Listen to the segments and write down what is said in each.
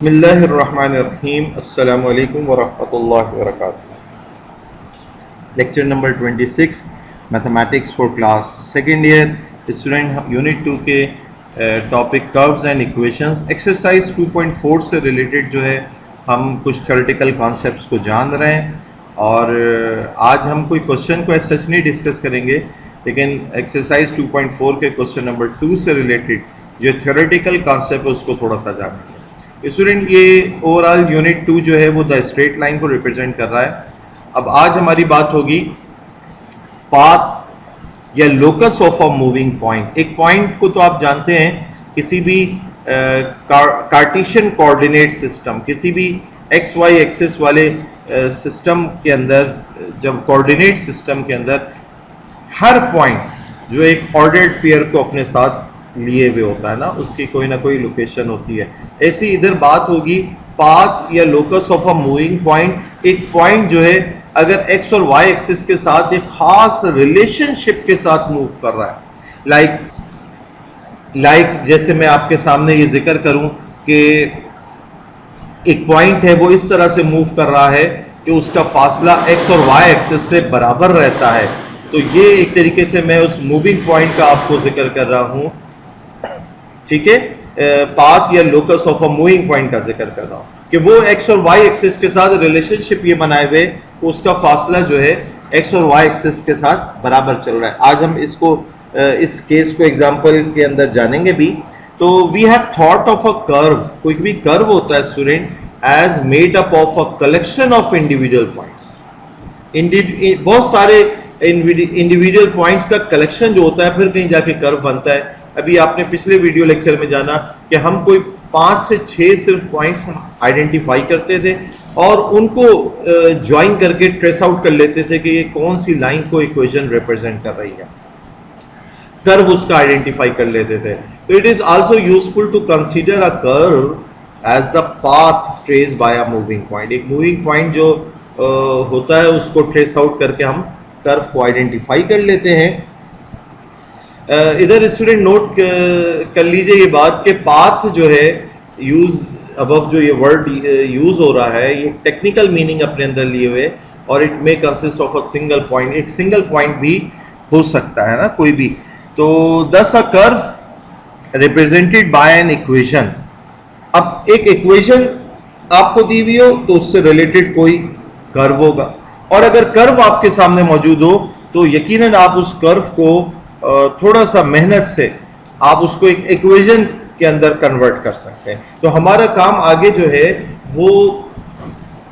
बिस्मिल्लाहिर्रहमानिर्रहीम अस्सलामु अलैकुम वरहमतुल्लाहि वबरकातुहू। Lecture number 26 mathematics for class second year student unit 2 के topic curves and equations exercise 2.4 से रिलेटेड जो है हम कुछ थ्योरेटिकल कॉन्सेप्ट्स को जान रहे हैं और आज हम कोई क्वेश्चन को सच नहीं डिस्कस करेंगे, लेकिन एक्सरसाइज 2.4 के क्वेश्चन नंबर 2 से रिलेटेड जो थ्योरेटिकल कॉन्सेप्ट है उसको थोड़ा सा जानेंगे। स्टूडेंट ये ओवरऑल यूनिट 2 जो है वो द स्ट्रेट लाइन को रिप्रेजेंट कर रहा है। अब आज हमारी बात होगी पाथ या locus of a moving point. एक पॉइंट को तो आप जानते हैं किसी भी कार्टेशियन कोऑर्डिनेट सिस्टम, किसी भी एक्स वाई एक्सिस वाले सिस्टम के अंदर, जब कोऑर्डिनेट सिस्टम के अंदर हर पॉइंट जो एक ऑर्डर्ड पेयर को अपने साथ लिए हुए होता है ना, उसकी कोई ना कोई लोकेशन होती है। ऐसी इधर बात होगी पाथ या locus of a moving point. एक पॉइंट जो है अगर एक्स और वाई एक्सिस के साथ एक खास रिलेशनशिप के साथ मूव कर रहा है, लाइक जैसे मैं आपके सामने ये जिक्र करूं कि एक पॉइंट है वो इस तरह से मूव कर रहा है कि उसका फासला एक्स और वाई एक्सिस से बराबर रहता है, तो ये एक तरीके से मैं उस मूविंग पॉइंट का आपको जिक्र कर रहा हूं। ठीक है, पाथ या locus of a moving point का जिक्र कर रहा हूं कि वो एक्स और वाई एक्सिस के साथ रिलेशनशिप ये बनाए हुए उसका फासला जो है एक्स और वाई एक्सिस के साथ बराबर चल रहा है। आज हम इसको इस केस को एग्जांपल के अंदर जानेंगे भी। तो we have thought of a curve. कोई भी कर्व होता है student as made up of a collection of individual points. बहुत सारे इंडिविजुअल पॉइंट्स का कलेक्शन जो होता है फिर कहीं जाके कर्व बनता है। अभी आपने पिछले वीडियो लेक्चर में जाना कि हम कोई 5 से 6 सिर्फ पॉइंट्स आइडेंटिफाई करते थे और उनको ज्वाइन करके ट्रेस आउट कर लेते थे कि ये कौन सी लाइन को इक्वेशन रिप्रेजेंट कर रही है, कर्व उसका आइडेंटिफाई कर लेते थे। तो it is also useful to consider a curve as the path trace by a moving point. एक मूविंग पॉइंट जो होता है उसको ट्रेस आउट करके हम कर्व को आइडेंटिफाई कर लेते हैं। इधर स्टूडेंट नोट कर लीजिए ये बात कि पाथ जो है यूज अबव जो ये वर्ड यूज हो रहा है ये टेक्निकल मीनिंग अपने अंदर लिए हुए और it may consist of a single point. एक सिंगल पॉइंट भी हो सकता है ना कोई भी। तो दस a curve represented by an equation. अब एक इक्वेशन आपको दी हुई हो तो उससे रिलेटेड कोई कर्व होगा, और अगर कर्व आपके सामने मौजूद हो तो यकीनन आप उस कर्व को थोड़ा सा मेहनत से आप उसको एक इक्वेशन के अंदर कन्वर्ट कर सकते हैं। तो हमारा काम आगे जो है वो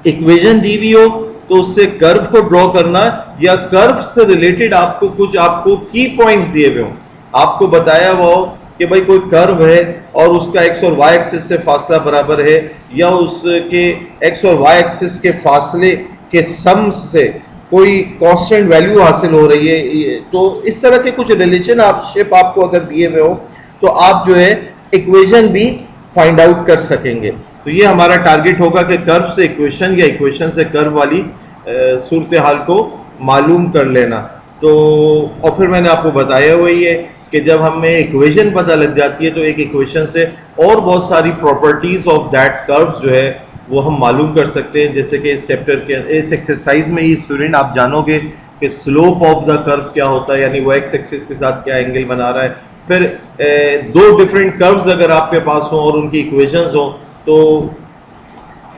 इक्वेशन दी हुई हो तो उससे कर्व को ड्रॉ करना, या कर्व से रिलेटेड आपको की पॉइंट्स दिए हुए हो, आपको बताया हुआ हो कि भाई कोई कर्व है और उसका एक्स और वाई एक्सिस से फासला बराबर है, या उसके एक्स और वाई एक्सिस के फासले के सम से कोई कांस्टेंट वैल्यू हासिल हो रही है। तो इस तरह के कुछ रिलेशन आपको अगर दिए हुए हो तो आप जो है इक्वेशन भी फाइंड आउट कर सकेंगे। तो ये हमारा टारगेट होगा कि कर्व से इक्वेशन या इक्वेशन से कर्व वाली सूरत हाल को मालूम कर लेना। तो और फिर मैंने आपको बताया हुआ ही है कि जब हमें इक्वेशन पता लग जाती है तो एक इक्वेशन से और बहुत सारी प्रॉपर्टीज ऑफ दैट कर्व जो है वो हम मालूम कर सकते हैं। जैसे कि इस चैप्टर के इस एक्सरसाइज में ही स्टूडेंट आप जानोगे कि स्लोप ऑफ द कर्व क्या होता है, यानी वो एक्स एक्सिस के साथ क्या एंगल बना रहा है। फिर दो डिफरेंट कर्व्स अगर आपके पास हो और उनकी इक्वेशंस हो तो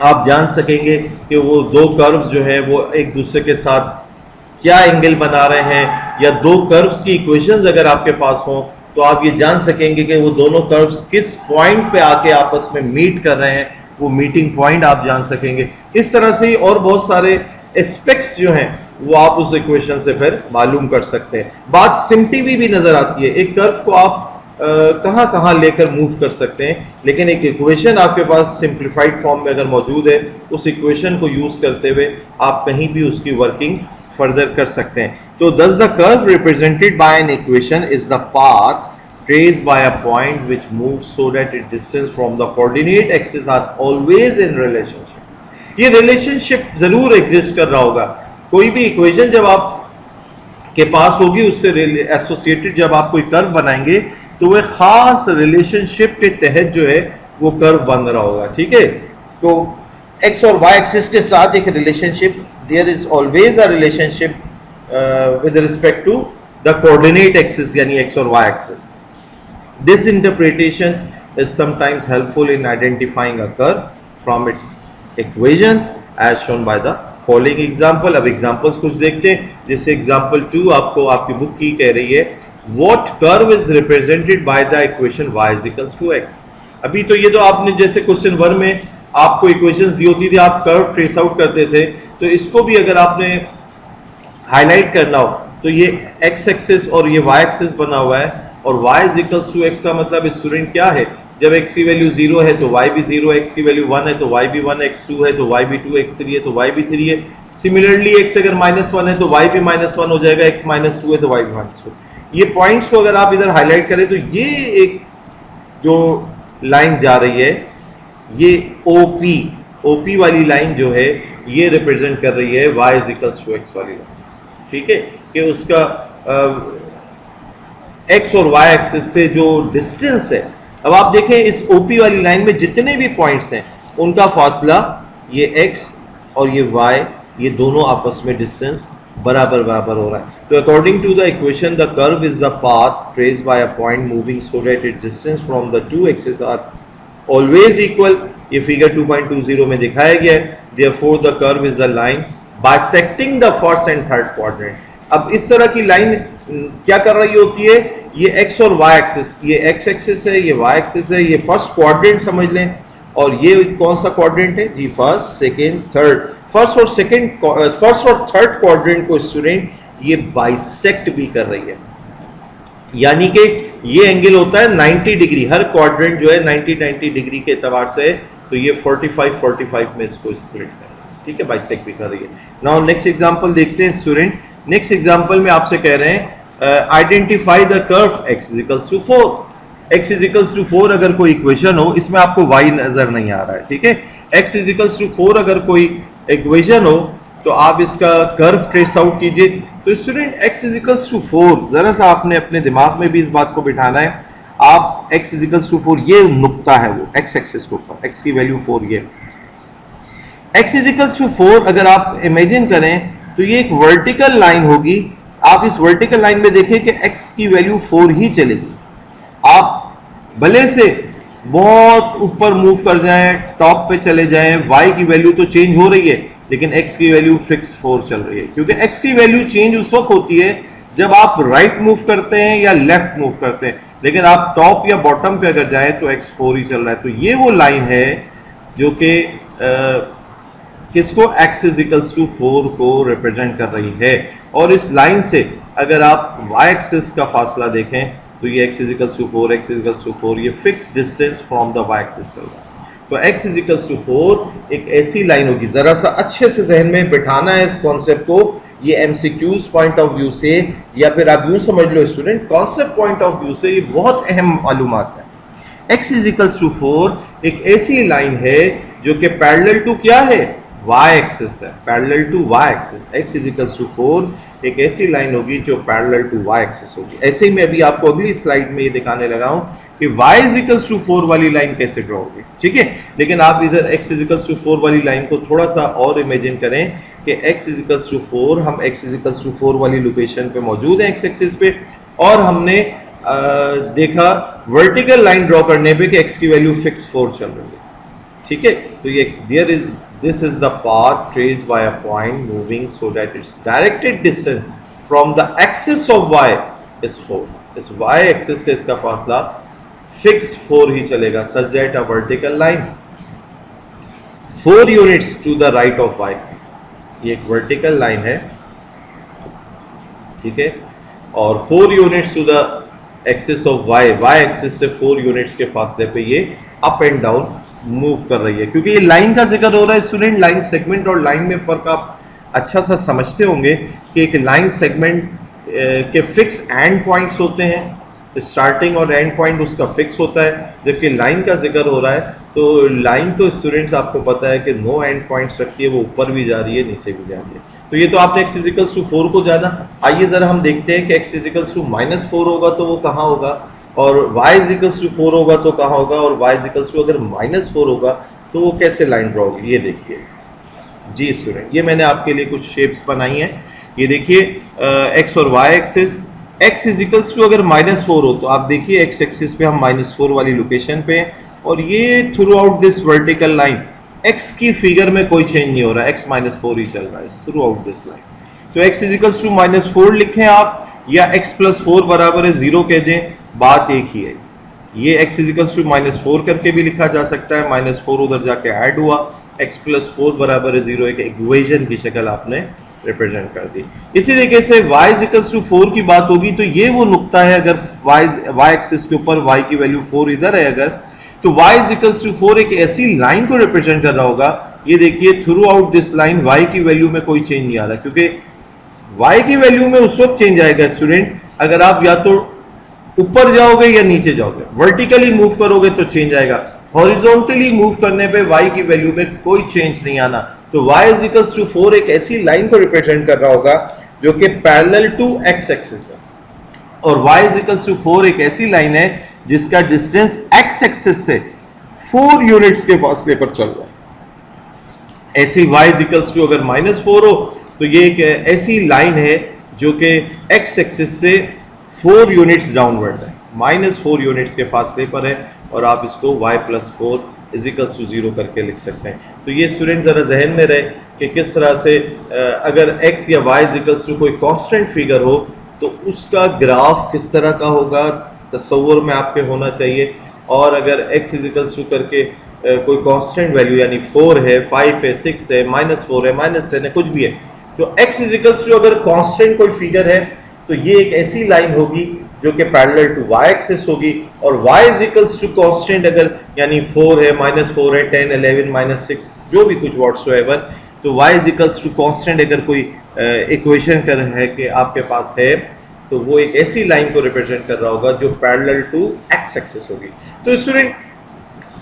आप जान सकेंगे कि वो दो कर्व्स जो है वो एक दूसरे के साथ क्या एंगल बना रहे हैं, या दो कर्व्स की इक्वेशंस अगर आपके पास हो तो आप ये जान सकेंगे कि वो दोनों कर्व्स किस पॉइंट पे आके आपस में मीट कर रहे हैं, वो मीटिंग पॉइंट आप जान सकेंगे। इस तरह से और बहुत सारे एस्पेक्ट्स जो हैं वो आप उस इक्वेशन से फिर मालूम कर सकते हैं। बात सिमटी भी नजर आती है, एक कर्व को आप कहां कहां लेकर मूव कर सकते हैं, लेकिन एक इक्वेशन आपके पास सिंप्लीफाइड फॉर्म में अगर मौजूद है उस इक्वेशन को यूज करते हुए आप कहीं भी उसकी वर्किंग फर्दर कर सकते हैं। तो दस the curve represented by an equation is the path traced by a point which moves so that its distance from the coordinate axis are always in relationship। ये रिलेशनशिप जरूर एग्जिस्ट कर रहा होगा। कोई भी इक्वेशन जब आप के पास होगी उससे एसोसिएटेड जब आप कोई कर्व बनाएंगे तो वह खास रिलेशनशिप के तहत जो है वो कर्व बन रहा होगा, ठीक है। तो एक्स और वाई एक्सिस के साथ एक relationship, there is always a relationship with respect to the coordinate axis यानी एक्स और y axis. This interpretation is sometimes helpful in identifying a curve from its equation as shown by the following example. अब examples कुछ देखते हैं. जैसे example 2 आपको आपकी book की कह रही है what curve is represented by the equation y is equals to x. अभी तो ये तो आपने जैसे क्वेश्चन 1 में आपको इक्वेशंस दी होती थी, आप कर्व ट्रेस आउट करते थे, तो इसको भी अगर आपने हाईलाइट करना हो तो ये x एक्सिस और ये y एक्सिस बना हुआ है, और y is equals to x का मतलब स्टूडेंट क्या है, जब x की वैल्यू 0 है तो y भी 0, x की वैल्यू 1 है तो y भी 1, x 2 है तो y भी 2, x 3 है तो y भी 3 है. सिमिलरली x अगर -1 है तो y भी -1 हो जाएगा, x -2 है तो y भी -2. ये पॉइंट्स को अगर आप इधर हाईलाइट करें तो ये एक जो लाइन जा रही है ये OP वाली लाइन जो है ये रिप्रेजेंट कर रही है y is equals to x वाली लाइन, ठीक है, कि उसका x और y एक्सिस से जो डिस्टेंस है. अब आप देखें इस OP वाली लाइन में जितने भी पॉइंट्स हैं उनका फासला ये x और ये y, ये दोनों आपस में डिस्टेंस बराबर बराबर हो रहा है. तो according to the equation the curve is the path traced by a point moving so that its distance from the two axis are always equal. ये फिगर 2.20 में दिखाया गया है. Therefore the curve is the line bisecting the first and third quadrant. अब इस तरह की line क्या कर रही होती है, ये x और y एक्सिस, ये x एक्सिस है, ये y एक्सिस है, ये फर्स्ट क्वाड्रेंट समझ लें, और ये कौन सा क्वाड्रेंट है जी, फर्स्ट सेकंड थर्ड. फर्स्ट और थर्ड क्वाड्रेंट को स्टूडेंट ये बाइसेक्ट भी कर रही है, यानी कि ये एंगल होता है 90 डिग्री, हर क्वाड्रेंट जो है 90 डिग्री के एतबार से, तो ये 45 में इसको स्प्लिट कर रही है, ठीक है, बाइसेक्ट भी कर रही है. नाउ नेक्स्ट एग्जांपल देखते हैं स्टूडेंट. नेक्स्ट एग्जांपल में आपसे कह रहे हैं identify the curve x is equals to 4. x is equals to 4 अगर कोई इक्वेशन हो, इसमें आपको y नजर नहीं आ रहा है, ठीक है. x इज इक्वल्स टू 4 अगर कोई इक्वेशन हो तो आप इसका कर्व ट्रेस आउट कीजिए. तो student x is equals to 4, जरा सा आपने अपने दिमाग में भी इस बात को बिठाना है. आप x इज इक्वल्स टू 4, ये नुक्ता है वो x एक्सिस के ऊपर, x की वैल्यू 4, ये x इज इक्वल्स टू 4 अगर आप इमेजिन करें तो ये एक वर्टिकल लाइन होगी. आप इस वर्टिकल लाइन में देखें कि x की वैल्यू 4 ही चलेगी. आप भले से बहुत ऊपर मूव कर जाएं, टॉप पे चले जाएं, y की वैल्यू तो चेंज हो रही है लेकिन x की वैल्यू फिक्स 4 चल रही है, क्योंकि x की वैल्यू चेंज उस वक्त होती है जब आप राइट मूव करते हैं या लेफ्ट मूव करते हैं, लेकिन आप टॉप या बॉटम पे अगर जाएं तो x 4 ही चल रहा है. तो ये वो लाइन है जो कि किसको x इज इक्वल्स टू 4 को रिप्रेजेंट कर रही है. और इस लाइन से अगर आप y एक्सिस का फासला देखें तो ये x is equals to 4, x is equals to 4, ये fix distance from the y axis चल रहा है. तो x इज इक्वल्स टू 4 एक ऐसी लाइन होगी, जरा सा अच्छे से जहन में बिठाना है इस कॉन्सेप्ट को. ये एमसीक्यूज पॉइंट ऑफ व्यू से, या फिर आप यूं समझ लो student concept point of view से, ये बहुत अहम मालूमात है. x इज इक्वल्स टू 4 एक ऐसी लाइन है जो कि पैरेलल टू क्या है, y एक्सिस है, parallel to y axis. x is equals to 4 एक ऐसी लाइन होगी जो पैरेलल टू y एक्सिस होगी. ऐसे ही मैं अभी आपको अगली स्लाइड में ये दिखाने लगा हूं कि y इज इक्वल्स टू 4 वाली लाइन कैसे ड्रॉ होगी, ठीक है. लेकिन आप इधर x इज इक्वल्स टू 4 वाली लाइन को थोड़ा सा और इमेजिन करें कि x इज इक्वल्स टू 4, हम x इज इक्वल्स टू 4 वाली लोकेशन पे मौजूद हैं x एक्सिस पे, और हमने देखा वर्टिकल लाइन ड्रॉ करने पे कि x की वैल्यू फिक्स 4 चल रही है, ठीक है. तो ये this is the path traced by a point moving so that its directed distance from the axis of y is 4. इस y axis से इसका फासला fixed 4 ही चलेगा, such that a vertical line 4 units to the right of y axis. ये एक vertical line है, ठीक है, और 4 units to the axis of y axis से 4 units के फासले पे ये अप एंड डाउन मूव कर रही है. क्योंकि ये लाइन का जिक्र हो रहा है स्टूडेंट, लाइन सेगमेंट और लाइन में फर्क आप अच्छा सा समझते होंगे कि एक लाइन सेगमेंट के फिक्स एंड पॉइंट्स होते हैं, स्टार्टिंग और एंड पॉइंट उसका फिक्स होता है, जबकि लाइन का जिक्र हो रहा है तो लाइन तो स्टूडेंट्स आपको पता है कि नो एंड पॉइंट्स रखती है, वो ऊपर भी जा रही है नीचे भी जा रही है. तो ये तो आपने x इजिकल्स टू 4 को जाना. आइए जरा हम देखते हैं कि x इजिकल्स टू -4 होगा तो वो कहाँ होगा, और y इज इक्वल्स टू 4 होगा तो कहाँ होगा, और y इज इक्वल्स टू अगर -4 होगा तो वो कैसे लाइन ड्रॉ होगी, ये देखिए जी स्टूडेंट। ये मैंने आपके लिए कुछ शेप्स बनाई हैं, ये देखिए x और y axis, x is equals to अगर -4 हो तो आप देखिए x एक्सिस पे हम -4 वाली लोकेशन पे हैं, और ये through out this vertical line x की फिगर में कोई चेंज नहीं हो रहा, x -4 ही चल रहा है थ्रू आउट दिस लाइन। तो x इज इक्वल्स टू -4 लिखें आप, या x + 4 बराबर है 0 कह दें, बात एक ही है। ये x इज इक्वल्स टू -4 करके भी लिखा जा सकता है, -4 उधर जाके ऐड हुआ, x + 4 बराबर है 0, एक इक्वेशन की शक्ल आपने रिप्रेजेंट कर दी। इसी तरीके से y इज इक्वल्स टू 4 की बात होगी तो ये वो नुक्ता है, अगर y एक्सिस के ऊपर y की वैल्यू 4 इधर है अगर, तो y इज इक्वल्स टू 4 एक ऐसी लाइन को रिप्रेजेंट कर रहा होगा, ये देखिए through out this line y की वैल्यू में कोई चेंज नहीं आ रहा, क्योंकि y की वैल्यू में उस वक्त चेंज आएगा स्टूडेंट अगर आप या तो ऊपर जाओगे या नीचे जाओगे, वर्टिकली मूव करोगे तो चेंज आएगा, हॉरिजॉन्टली मूव करने पे y की वैल्यू में कोई चेंज नहीं आना। तो y इज इक्वल्स टू 4 एक ऐसी लाइन को रिप्रेजेंट कर रहा होगा जो कि पैरेलल टू x एक्सिस है, और y इज इक्वल्स टू 4 एक ऐसी लाइन है जिसका डिस्टेंस x एक्सिस से 4 यूनिट्स के फासले पर चल रहा है। ऐसी y इज इक्वल्स टू अगर -4 हो तो ये एक ऐसी लाइन है जो कि x एक्सिस से 4 यूनिट्स डाउनवर्ड है, -4 यूनिट्स के फासले पर है, और आप इसको y + 4 इज इक्वल्स टू 0 करके लिख सकते हैं। तो ये स्टूडेंट ज़रा जहन में रहे कि किस तरह से अगर x या y इज इक्वल्स टू कोई कांस्टेंट फिगर हो तो उसका ग्राफ किस तरह का होगा, तस्वुर में आपके होना चाहिए। और अगर x इज इक्वल्स टू करके कोई कांस्टेंट वैल्यू यानी 4 है, 5 है, 6 है, -4 है, -10 है, कुछ भी है, तो x इज इक्वल्स टू अगर कांस्टेंट कोई फिगर है तो ये एक ऐसी लाइन होगी जो कि पैरेलल टू y एक्सिस होगी, और y is equals to constant अगर यानी 4 है, -4 है, 10, 11, -6 जो भी कुछ व्हाट्सोएवर, तो y is equals to constant अगर कोई इक्वेशन कर है कि आपके पास है तो वो एक ऐसी लाइन को रिप्रेजेंट कर रहा होगा जो पैरेलल टू x एक्सिस होगी। तो स्टूडेंट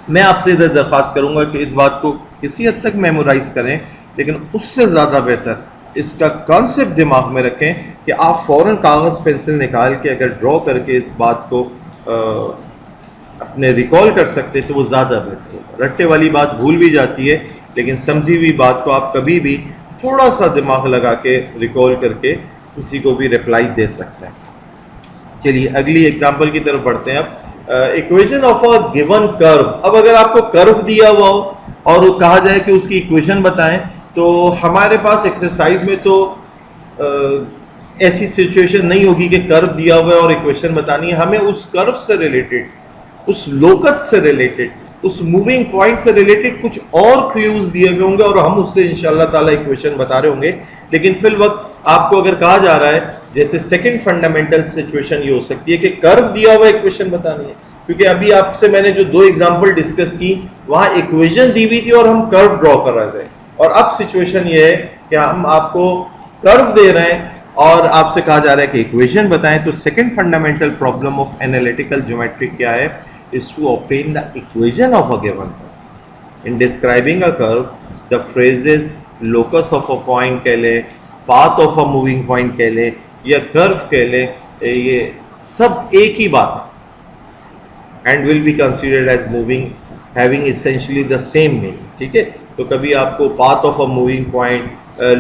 मैं आपसे इधर दरख्वास्त करूंगा कि इस बात को किसी हद तक मेमोराइज करें, लेकिन उससे ज़्यादा बेहतर इसका कॉन्सेप्ट दिमाग में रखें कि आप फ़ौरन कागज़ पेंसिल निकाल के अगर ड्रॉ करके इस बात को अपने रिकॉल कर सकते तो वो ज़्यादा बेहतर होगा। रट्टे वाली बात भूल भी जाती है, लेकिन समझी हुई बात को आप कभी भी थोड़ा सा दिमाग लगा के रिकॉल करके किसी को भी रिप्लाई दे सकते हैं। चलिए अगली एग्जाम्पल की तरफ बढ़ते हैं। अब equation of a given curve, अब अगर आपको कर्व दिया हुआ हो और कहा जाए कि उसकी इक्वेशन बताएं, तो हमारे पास एक्सरसाइज में तो ऐसी सिचुएशन नहीं होगी कि कर्व दिया हुआ है और इक्वेशन बतानी है, हमें उस कर्व से रिलेटेड, उस लोकस से रिलेटेड, उस मूविंग पॉइंट से रिलेटेड कुछ और क्लूज दिए हुए होंगे और हम उससे इंशाल्लाह ताला इक्वेशन बता रहे होंगे। लेकिन फिल वक्त आपको अगर कहा जा रहा है, जैसे सेकंड फंडामेंटल सिचुएशन ये हो सकती है कि कर्व दिया हुआ इक्वेशन बतानी है, क्योंकि अभी आपसे मैंने जो 2 एग्जांपल डिस्कस की वहां इक्वेशन दी हुई थी और हम कर्व ड्रॉ कर रहे थे, और अब सिचुएशन ये है कि हम आपको कर्व दे रहे हैं और आपसे कहा जा रहा है कि इक्वेशन बताएं। तो second fundamental problem of analytical geometry क्या है, is to obtain the equation of a given curve. In describing a curve, the phrases locus of a point कह ले, path of a moving point कह ले, या curve कह ले, ये सब एक ही बात है and will be considered as moving, having essentially the same meaning। ठीक है, तो कभी आपको path of a moving point,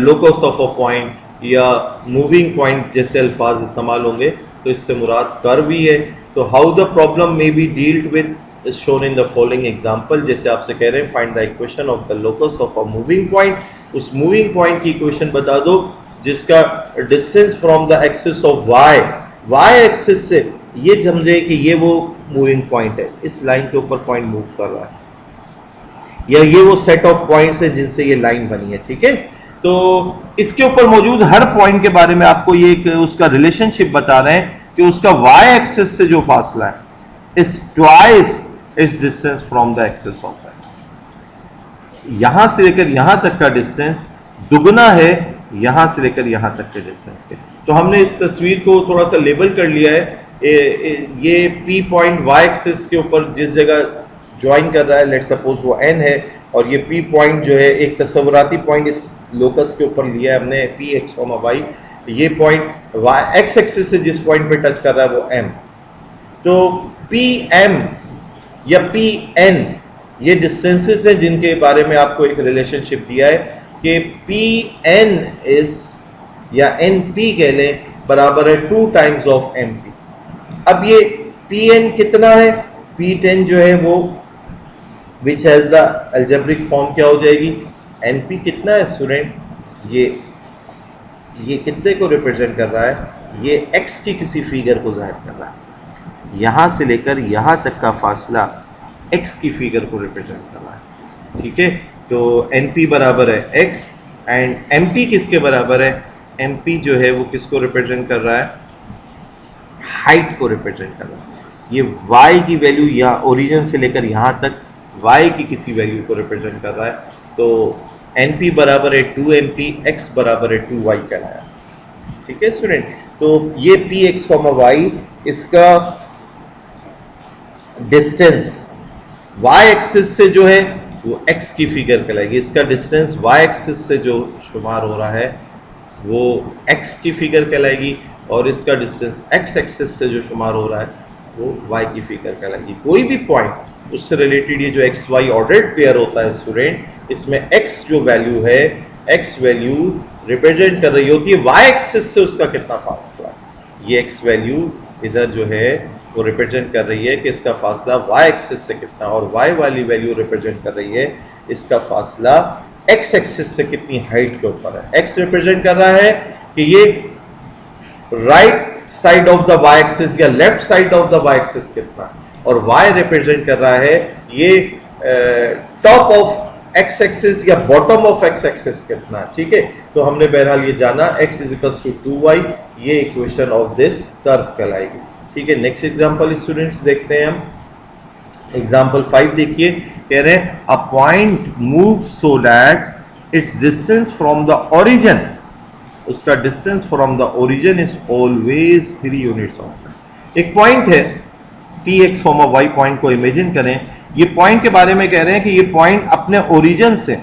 locus of a point या moving point जैसे अल्फाज इस्तेमाल होंगे तो इससे मुराद कर्व ही है। तो how the problem may be dealt with is shown in the following example. जैसे आपसे कह रहे हैं find the equation of the locus of a moving point, उस मूविंग पॉइंट की इक्वेशन बता दो जिसका distance from the axis of y axis से ये समझे कि ये वो मूविंग पॉइंट है, इस लाइन के ऊपर पॉइंट मूव कर रहा है, या ये वो सेट ऑफ पॉइंट्स है जिनसे ये लाइन बनी है। ठीक है, तो इसके ऊपर मौजूद हर पॉइंट के बारे में आपको ये एक उसका रिलेशनशिप बता रहे हैं कि उसका y एक्सिस से जो फासला है is twice its distance from the axis of x। यहां से लेकर यहां तक का डिस्टेंस दुगना है यहां से लेकर यहां तक के डिस्टेंस के। तो हमने इस तस्वीर को थोड़ा सा लेबल कर लिया है, ये P पॉइंट y एक्सिस के ऊपर जिस जगह ज्वाइन कर रहा है, लेट सपोज वो n है, और ये P पॉइंट जो है एक तस्वुराती पॉइंट इस लोकस के ऊपर लिया है हमने P x, y, ये पॉइंट y x एक्सिस से जिस पॉइंट पे टच कर रहा है वो m। तो पी एम या पी एन ये डिस्टेंसेस हैं जिनके बारे में आपको एक रिलेशनशिप दिया है कि पी एन इज या एन पी कह लें बराबर है 2 टाइम्स ऑफ एम पी। अब ये पी एन कितना है, पी 10 जो है वो which has the algebraic form क्या हो जाएगी, एन पी कितना है स्टूडेंट, ये कितने को रिप्रेजेंट कर रहा है, ये x की किसी फिगर को जाहिर कर रहा है, यहां से लेकर यहां तक का फासला x की फिगर को रिप्रेजेंट कर रहा है। ठीक है, तो np बराबर है x एंड mp किसके बराबर है, mp जो है वो किसको रिप्रेजेंट कर रहा है, हाइट को रिप्रेजेंट कर रहा है। ये y की वैल्यू यहाँ ओरिजिन से लेकर यहाँ तक y की किसी वैल्यू को रिप्रेजेंट कर रहा है, तो np बराबर है 2mp, x बराबर है 2y कहलाया। ठीक है स्टूडेंट, तो ये px, y इसका डिस्टेंस y एक्सिस से जो है वो x की फिगर कहलाएगी, इसका डिस्टेंस y एक्सिस से जो शुमार हो रहा है वो x की फिगर कहलाएगी, और इसका डिस्टेंस x एक्सिस से जो शुमार हो रहा है वो y की फिगर कहलाएगी। कोई भी पॉइंट उससे रिलेटेड ये जो एक्स वाई ऑर्डर्ड पेयर होता है स्टूडेंट, इसमें x जो वैल्यू है, x वैल्यू रिप्रेजेंट कर रही होती है y एक्सिस से उसका कितना फासला, ये x वैल्यू इधर जो है वो रिप्रेजेंट कर रही है कि इसका फासला y एक्सिस से कितना, और y वाली वैल्यू रिप्रेजेंट कर रही है इसका फासला x एक्सिस से कितनी हाइट के ऊपर है। x रिप्रेजेंट कर रहा है कि ये right side of the y axis या left side of the y axis कितना, और y रिप्रेजेंट कर रहा है ये टॉप ऑफ x एक्सिस या बॉटम ऑफ x एक्सिस कितना। ठीक है, तो हमने बहरहाल ये जाना x is equals to 2y, ये इक्वेशन ऑफ दिस कर्व कहलाएगी। ठीक है, नेक्स्ट एग्जांपल स्टूडेंट्स देखते हैं हम। एग्जांपल 5 देखिए, कह रहे हैं a point move so that its distance from the origin, उसका distance from the origin is always 3 units of. एक पॉइंट है px, y पॉइंट को इमेजिन करें, ये पॉइंट के बारे में कह रहे हैं कि ये पॉइंट अपने ओरिजिन से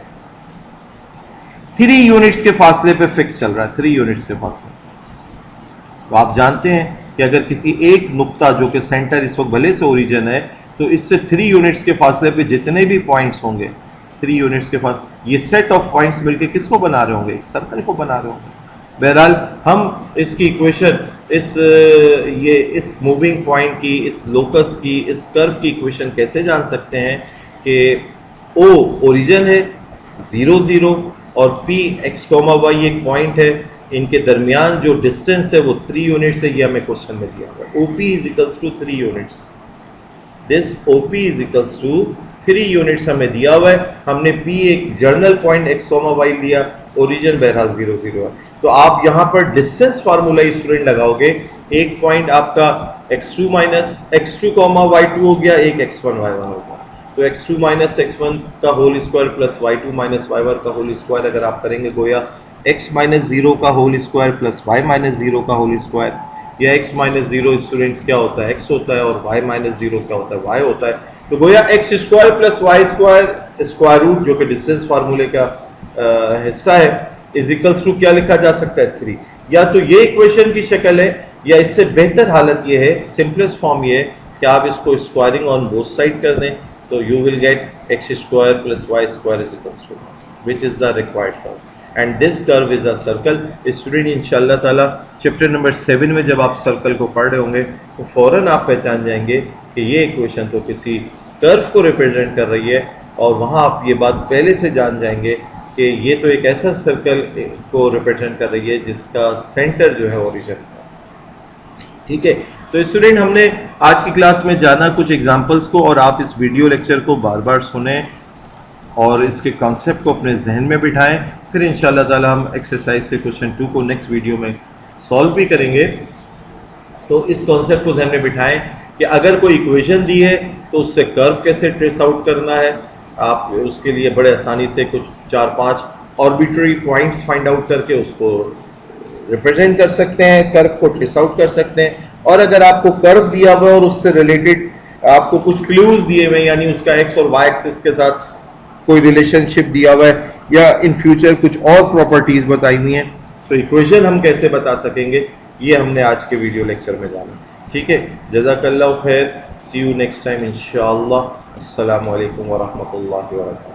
3 यूनिट्स के फासले पे फिक्स चल रहा है, 3 यूनिट्स के फासले। तो आप जानते हैं कि अगर किसी एक नुक्ता जो कि सेंटर इस वक्त भले से ओरिजिन है, तो इससे 3 यूनिट्स के फासले पे जितने भी पॉइंट्स होंगे 3 यूनिट्स के फासले, ये सेट ऑफ पॉइंट्स मिलके किसको बना रहे होंगे, एक सर्कल को बना रहे होंगे। बहरहाल हम इसकी इक्वेशन इस मूविंग पॉइंट की, इस लोकस की, इस कर्व की इक्वेशन कैसे जान सकते हैं कि O ओरिजिन है 0 0 और P x, y एक पॉइंट है, इनके दरमियान जो डिस्टेंस है वो 3 यूनिट्स है, ये हमें क्वेश्चन में दिया हुआ है। OP is equals to 3 units, this OP is equals to 3 units हमें दिया हुआ है। हमने P एक जर्नल पॉइंट x, y लिया, ओरिजिन बहरहाल 0 0 है, तो आप यहाँ पर डिस्टेंस फार्मूला स्टूडेंट लगाओगे, एक पॉइंट आपका x2 माइनस x2 y2 हो गया, एक x1 y1 हो गया, तो x2 माइनस x1 का whole square plus y2 minus y1 का होल स्क्वायर अगर आप करेंगे गोया x माइनस 0 का whole square plus y minus 0 का होल स्क्वायर, या x माइनस 0 स्टूडेंट्स क्या होता है, x होता है, और y माइनस 0 क्या होता है, y होता है, तो गोया x square plus y square square root जो कि डिस्टेंस फार्मूले का हिस्सा है इज इक्वल्स टू क्या लिखा जा सकता है 3। या तो ये इक्वेशन की शक्ल है, या इससे बेहतर हालत ये है, सिंपलेस्ट फॉर्म ये है कि आप इसको स्क्वायरिंग ऑन बोथ साइड कर दें, तो you will get x square plus y square is equals to which is the required curve, and this curve is a circle. Student इंशाल्लाह ताला चैप्टर नंबर 7 में जब आप सर्कल को पढ़ रहे होंगे तो फ़ौरन आप पहचान जाएंगे कि ये इक्वेशन तो किसी कर्व को रिप्रेजेंट कर रही है, और वहाँ आप ये बात पहले से जान जाएंगे कि ये तो एक ऐसा सर्कल को रिप्रेजेंट कर रही है जिसका सेंटर जो है ओरिजिन का। ठीक है, तो स्टूडेंट हमने आज की क्लास में जाना कुछ एग्जांपल्स को, और आप इस वीडियो लेक्चर को बार बार सुने और इसके कॉन्सेप्ट को अपने जहन में बिठाएं, फिर इंशाल्लाह ताला हम एक्सरसाइज से क्वेश्चन 2 को नेक्स्ट वीडियो में सॉल्व भी करेंगे। तो इस कॉन्सेप्ट को जहन में बिठाएं कि अगर कोई इक्वेशन दी है तो उससे कर्व कैसे ट्रेस आउट करना है, आप उसके लिए बड़े आसानी से कुछ 4-5 ऑर्बिट्ररी पॉइंट्स फाइंड आउट करके उसको रिप्रेजेंट कर सकते हैं, कर्व को ट्रेस आउट कर सकते हैं। और अगर आपको कर्व दिया हुआ है और उससे रिलेटेड आपको कुछ क्लूज दिए हुए हैं, यानी उसका एक्स और वाई एक्सिस के साथ कोई रिलेशनशिप दिया हुआ है, या इन फ्यूचर कुछ और प्रॉपर्टीज बताई हुई हैं, तो इक्वेशन हम कैसे बता सकेंगे, ये हमने आज के वीडियो लेक्चर में जाना। ठीक है, जज़ाकल्लाहु खैर, सी यू नेक्स्ट टाइम इंशाअल्लाह। अस्सलामु अलैकुम व रहमतुल्लाहि व बरकातहू।